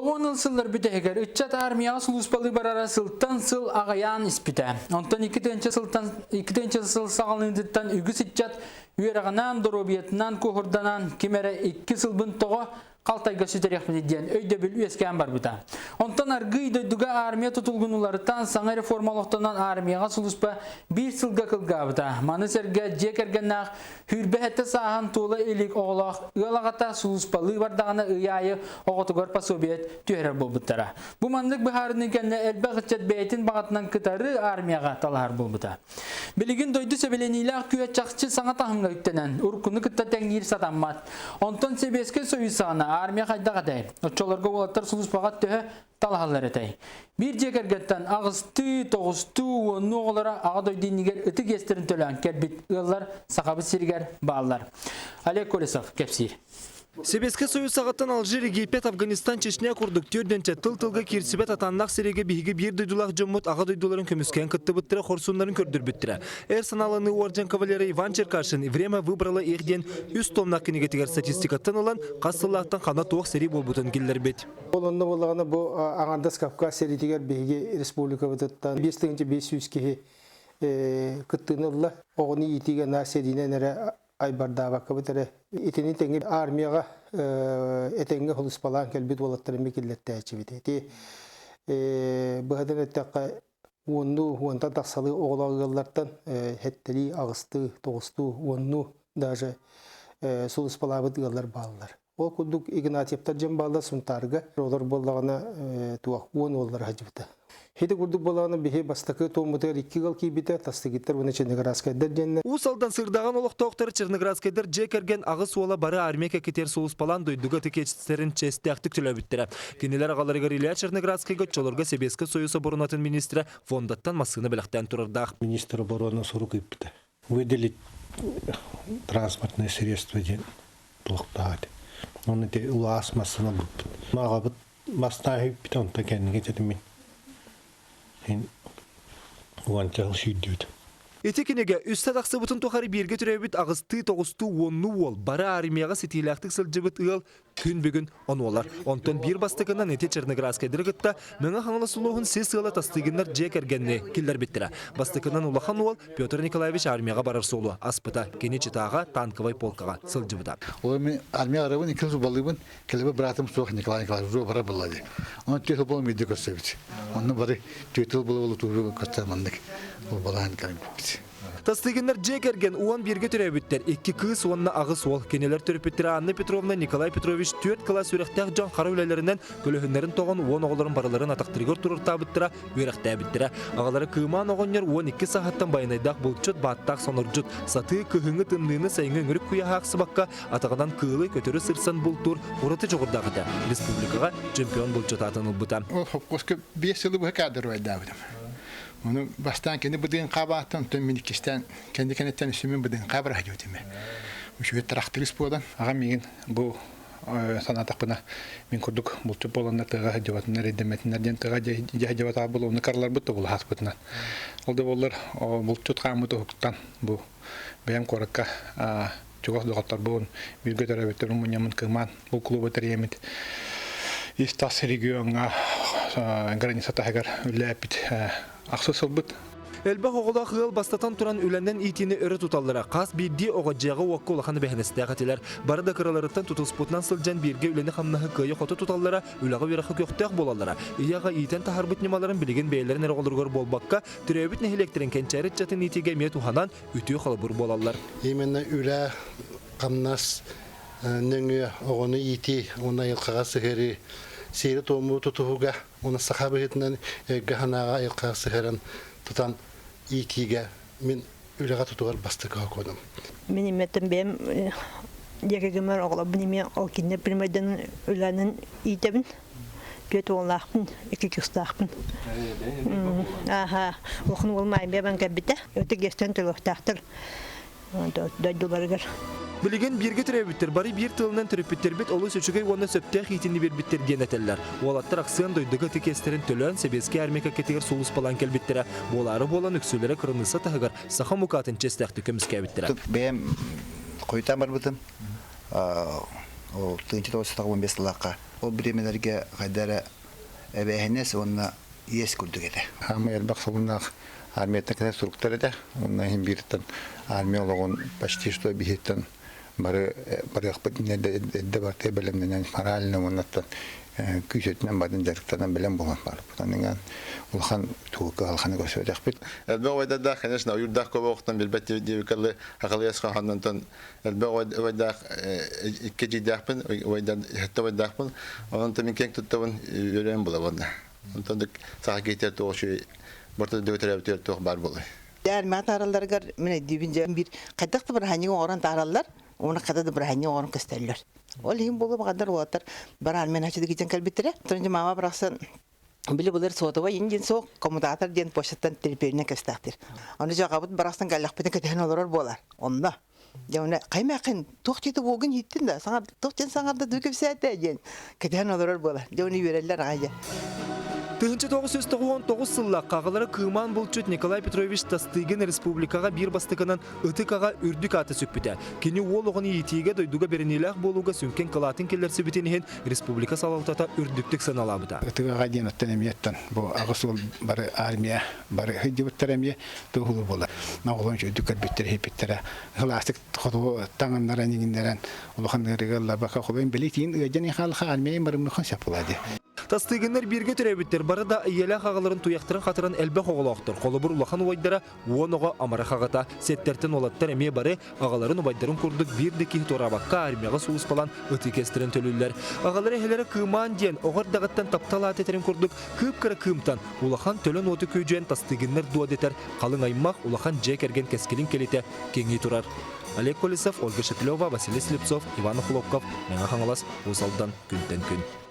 90 ылсыллар бүтәгәр үтчат армия сулуспалы барара сылтан сыл агаян испите. Онтан 2-нче сыл сагалындыттан үгүс итчат үерагынан доробиятынан кохорданан кимере 2 сыл бунтого калтайга сүтәрәхмәт дигән өйдә бил үескән бар бута. Онтан аргый дойдуга армия тутулгынулардан саңа реформалыктан армияга сулуспа 1 сылга кылга бута. Маны сәргә җекергәннәк хүрбәһәтә сахан тулы элек оглак ылагата сулуспалы бардагына ыяйы оготугар пособиет төһәр булбыттара. Бу мандык баһарны кәнне әлбәгәчәт бәйтин багатынан кытары армияга талар булбыта. Билеген дойду себелениләр күә чакчы саңа тахынга үттәнән уркуны кытта тәңгир сатаммат. Онтан себеске союзана армия кайдага дай. Очолорго болаттар сулуспага төһә талахалар этай. Bir jekергәттән агысты, тогысты, нугылара агадой динигер ити гестерин төлән кәлбит ыллар сахабы сиргәр баллар. Олег Колесов, Кепсир. Себеске союз сағаттан Алжир, Египет, Афганистан, Чечня курдук түрденче тыл-тылга кирсибет атаннақ сереге биһиге бир дойдулақ жоммут ага дойдуларын көміскен кытты бұттыра хорсунларын көрдір бүттіра. Саналаны орден кавалері Иван Черкашин время выбрала ерден үст томнақ кенеге тегер статистикаттан olan қассылақтан қана тоқ сери болбутын келдер бет. Олонда болағына бұл ағандас Кавказ сери тегер биһиге республика бұтыттан 500 кеге кыттыны ұлла оғыны етеген серинен әрі айбарда бақы бұтыры. Итini tengil armiyaga etenge holuspalan kelbit walattарын mekillette açıbiti. Bahadan ettiqa onu ondan taqsalı oğlağılardan hetteli ağıstı, toğustu, onu даже suluspalabıt yıllar bağlılar. O kuduk Ignatiyevtar jem bağlı suntarga rolar bollağına tuaq on ollar hacıbıta. Hedi kurduk bolağına bihe bastakı toğumutlar 2 gal kibite tastıgittar bunu Черноградскайдар jenna. Усалдан сырдаған олықтауқтары Черноградскайдар жекерген ағыс ола бары армияка кетер соғыспалан дойдуға текечістерін честіяқтық түләбіттірі. Кенелер ағаларығар Илья Черноградскайға чолырға Себескі союз оборонатын министрі фондаттан масыны біліқтен тұрырдақ. Министр обороны сұрық епті. Выделить транспортные средства ден бұлықтағады. Оны де ұлас масыны бұлпыт. Мағабыт масына епті онта кәнеге дедімен. Уантел шүйдейді. Етекенеге үсті тақсы бұтын тоқары берге түрәбіт ағысты, тоғысты, онны ол. Бара армияға сетилақтық сылжыбыт ұғыл күн бүгін он олар. Онтан бір бастығынан ете Черноградскайдыр ғытта мыңа қаңылы сұлуғын сес ұғылы тастығынлар жек әргенне келдер біттірі. Бастығынан ұлақан ол Петр Николаевич армияға барар солу. Аспыта, кене читаға, танковай полкаға сылжыбыта. Ол мен армияға арабын, екілі балығын, келебі братым соқ Николай Николаевич жо бара болады. Оны түйті болу меде көстебіт. Оны бары түйті болу туғы көстемандық. Ол балағын кәлім көпті. Тастығынлар жек әрген уан берге түрәбіттер. 2 кыз онына ағыс ол. Кенелер түріпіттері Анна Петровна Николай Петрович 4 класс өріқтәқ жан қара өлелерінен көліхінлерін тоғын 10 оғыларын бараларын атақтырығыр тұрырта біттіра, өріқтә біттіра. Ағалары күйман оғынер 12 сағаттан байынайдақ бұлтчыт баттақ соныржыт. Саты күхіңі тымдыны сайыңы үңірік күя хақсы баққа атағынан кылы көтірі сырсан бұлтур ұрыты жоғырдағыда. Республикаға чемпион бұлтчыт атыныл бұта. Ол қосқы 5 жылы бұғы кәдір ойдабыдым. Onu bastan kendi bıdığın qabattan tüm minikisten kendi kendinden üstümün bıdığın qabır hacıyorum. Şu traktörist boğdan ağam megen bu sanatak buna min kurduk bultu bolanlar tığa hacıvatınlar edemetinlerden tığa hacıvat ağabıl onu karlar bıttı bulu has bıtından. Oldu bollar bultu tqamıtı hukuktan bu beyan korakka çoğuz doğatlar boğun bir götürü ötür umunyamın kıman bu klubu teriyemit. İstas regiona granisa tahagar ülepit Ақсысыл бұд. Әлбақ оғыла қығыл бастатан тұран үләнден итini өрі тұталлара. Қас бірде оғаджағы уаққы олақаны бәхінесті әғателер. Барыда қыраларыттан тұтылспутнан сылжан берге үләні қамнағы көйі қоты тұталлара, үләғі верақы көқтәқ болаллара. Ияға итен тахар бұт немаларын білеген бәйлерін әрі олырғыр болбаққа, түрәбіт нәхелектерін кәнчәрі жатын итеге мет ұханан үтіе қалыбыр болалар. Емені үлә қамнас нөңі оғыны ити, оны айылқаға сығыры, сейрі tomu tutuğuga, onu sahabı hetinden gahanağa ayılqağı sıhıran tutan itiğe min üleğe tutuğar bastıqağı koydum. Benim etim benim yakagımlar oğla benim o kinde bilmeden ülenin itebin. Göt oğlaqpın, 2 kıstaqpın. Aha, oğun olmayın ben kabite. Öte geçten tılıqtaqtır. Dolarıgar. Білеген берге түрәбіттер, бары бір тылынан түріпіттер бет олы сөчігей оны сөптәқ етінді бербіттер генетелер. Олаттар ақсыған дойдығы текестерін төлін Себеске әрмек әкетегер солыс балан келбіттері. Болары болан үксілері қырыныса тағығар сақа мұқатын честәқті көміске әбіттері. Бәйім қойтан бар бұтым. Ол 15 лаққа ол биремелерге кайдара эбехнес онна ес күлдүгеле. Хама элбак сылынақ армияттан кәне структура да, онна хим бирттен армия олагон почти что бихеттен бары акпыт недде бар тебелемнен морально оннаттан күзетнен бадын жарыктан белем болгон бар. Бутаныңан улхан туга алханы көсөдөк бит. Элбе ойда да, конечно, уюрдак көбө октан билбетти дебикалы акылыяска ханнан элбе ойда икки жидакпын, ойда хатта ойдакпын. Онан та мен кең туттабын өрен була банда. Онтон сага кетер тошу борта дөтөрөптөр тох бар болой. Армия таралларга мене дибинже бир кайдакты бир ханьга оран тараллар, оны кадады бир ханьга оран көстөллөр. Ол хим болуп кадар уатар бар армия ачыды кечен калбиттере. Төнҗө мама браксан били булар сотова индин сок коммутатор ден почтадан телефонне көстактыр. Аны жагабыт браксан галлак битен кетен олар болар. Онда Яуна каймакын тохтети болгон иттин да, саңа тохтен саңарда дөкөп сәтә ден. Кетен олар болар. Жауны берелер ага. Тыгынчы 919 сылла қағылары кыыман болчут Николай Петрович Тастыгын республикаға бир бастықынан ытыкаға үрдік аты сөкпіті. Кені ол оғын етиге дойдуға беренелақ болуға сүнкен кылатын келерсі бітенеген республика салаутата үрдіктік саналабыда. Ытыкаға ден оттан әмияттан, бұл ағыс ол бары армия, бары хыддебіттер әмия тұғылы болар. Нағылын жөйдік әлбеттер хепеттері, ғыластық тұқытуы таңынлара негіндерін, ұлықандығырығы лабақа қолайын білетейін, өйден иқалыға армия марымнықын сапылады. Тастыгыннар бирге төрөбүттер барада ыйяла хагаларын туяктырын катырын элбе хоголоктор. Колобур улахан уайдара уоного амара хагата сеттертен олаттар эме бары агаларын убайдарын курдук бирдеки торабакка армияга суус балан ытыкестерин төлүллер. Агалары хелери кыыман ден огор дагаттан тапталат этерин курдук кыпкара кыымтан улахан төлөн оту күйжен тастыгыннар дуадетер калың аймак улахан жекерген кескилин келите кеңи турар. Олег Колесов, Ольга Шепелева, Василий Слепцов, Иван Хлопков, Меңа Хаңалас, Усалдан күнтен күн.